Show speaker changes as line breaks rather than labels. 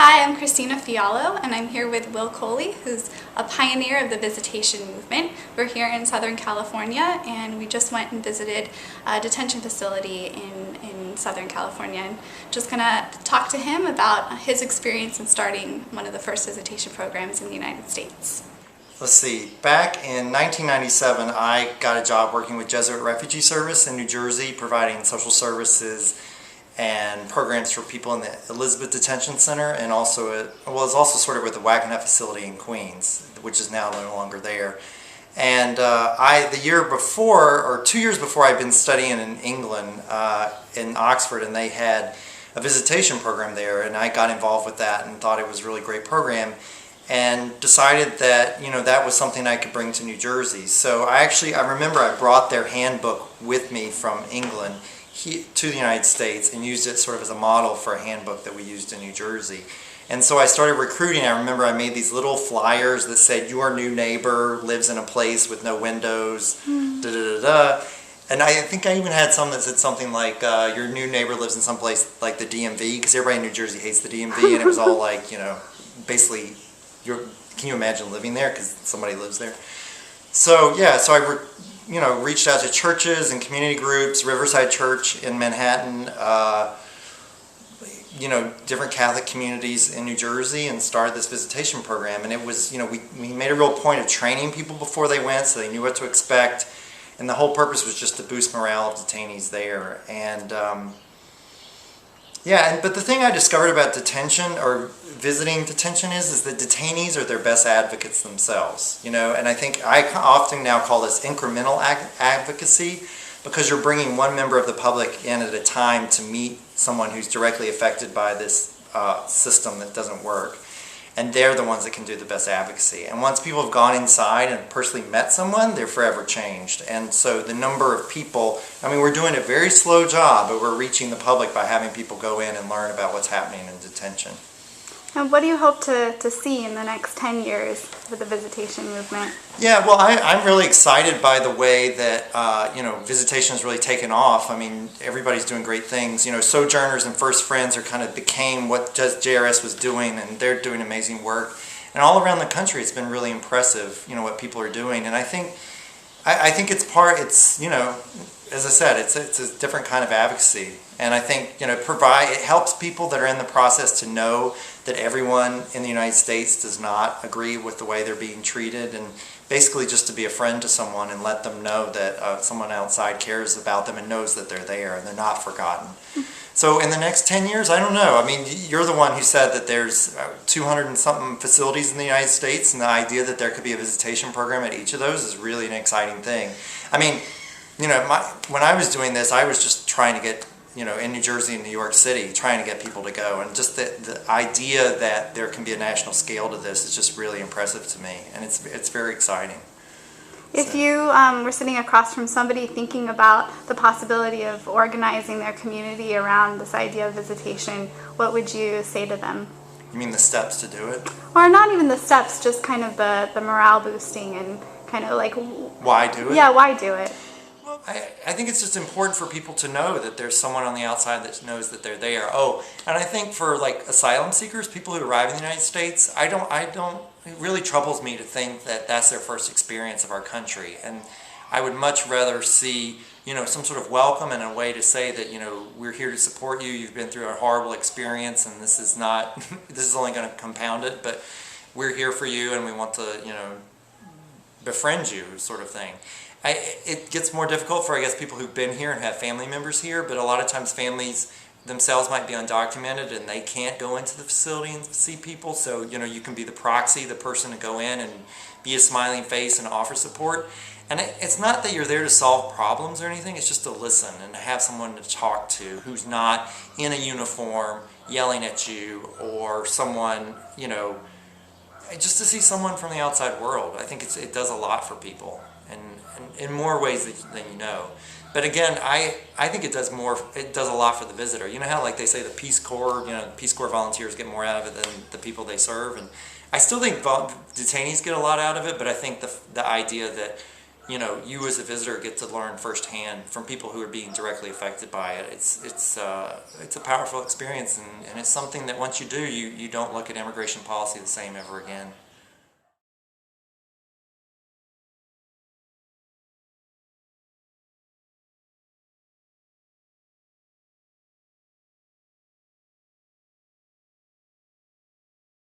Hi, I'm Christina Fiallo, and I'm here with Will Coley, who's a pioneer of the visitation movement. We're here in Southern California, and we just went and visited a detention facility in Southern California, and just gonna talk to him about his experience in starting one of the first visitation programs in the United States.
Let's see, back in 1997, I got a job working with Jesuit Refugee Service in New Jersey, providing social services and programs for people in the Elizabeth Detention Center, and also it was also sort of with the Wagonet facility in Queens, which is now no longer there. And the year before, or 2 years before, I'd been studying in England, in Oxford, and they had a visitation program there, and I got involved with that and thought it was a really great program, and decided that that was something I could bring to New Jersey. So I remember I brought their handbook with me from England to the United States and used it sort of as a model for a handbook that we used in New Jersey. And so I started recruiting. I remember I made these little flyers that said, "Your new neighbor lives in a place with no windows, da da da da." And I think I even had some that said something like, "Your new neighbor lives in some place like the DMV," because everybody in New Jersey hates the DMV, and it was all like, basically, can you imagine living there because somebody lives there? So yeah, so I reached out to churches and community groups, Riverside Church in Manhattan, different Catholic communities in New Jersey, and started this visitation program. And it was, we made a real point of training people before they went so they knew what to expect. And the whole purpose was just to boost morale of detainees there. And but the thing I discovered about detention or visiting detention is that detainees are their best advocates themselves, and I think I often now call this incremental advocacy, because you're bringing one member of the public in at a time to meet someone who's directly affected by this system that doesn't work. And they're the ones that can do the best advocacy. And once people have gone inside and personally met someone, they're forever changed. And so the number of people, we're doing a very slow job, but we're reaching the public by having people go in and learn about what's happening in detention.
And what do you hope to see in the next 10 years with the visitation movement?
Yeah, well, I'm really excited by the way that, visitation has really taken off. Everybody's doing great things. Sojourners and First Friends became what JRS was doing, and they're doing amazing work. And all around the country, it's been really impressive, what people are doing. And I think it's as I said, it's a different kind of advocacy. And I think, it helps people that are in the process to know that everyone in the United States does not agree with the way they're being treated, and basically just to be a friend to someone and let them know that someone outside cares about them and knows that they're there and they're not forgotten. So in the next 10 years, I don't know. You're the one who said that there's 200 and something facilities in the United States, and the idea that there could be a visitation program at each of those is really an exciting thing. When I was doing this, I was just trying to get, in New Jersey and New York City, trying to get people to go. And just the idea that there can be a national scale to this is just really impressive to me. And it's very exciting.
If you were sitting across from somebody thinking about the possibility of organizing their community around this idea of visitation, what would you say to them?
You mean the steps to do it?
Or not even the steps, just kind of the morale boosting and kind of like...
Why do it?
Yeah, why do it?
Well, I think it's just important for people to know that there's someone on the outside that knows that they're there. Oh, and I think for asylum seekers, people who arrive in the United States, it really troubles me to think that that's their first experience of our country. And I would much rather see, some sort of welcome and a way to say that, we're here to support you. You've been through a horrible experience, and this is only going to compound it, but we're here for you, and we want to, befriend you, sort of thing. It gets more difficult for, people who've been here and have family members here, but a lot of times families themselves might be undocumented and they can't go into the facility and see people, so you can be the proxy, the person to go in and be a smiling face and offer support. And it's not that you're there to solve problems or anything, it's just to listen and to have someone to talk to who's not in a uniform yelling at you, or someone, just to see someone from the outside world. I think it does a lot for people, and in more ways than you know. But again, I think it does a lot for the visitor. You know how they say the Peace Corps, Peace Corps volunteers get more out of it than the people they serve, and I still think detainees get a lot out of it, but I think the idea that you know, you as a visitor get to learn firsthand from people who are being directly affected by it. It's a powerful experience, and it's something that once you do, you don't look at immigration policy the same ever again.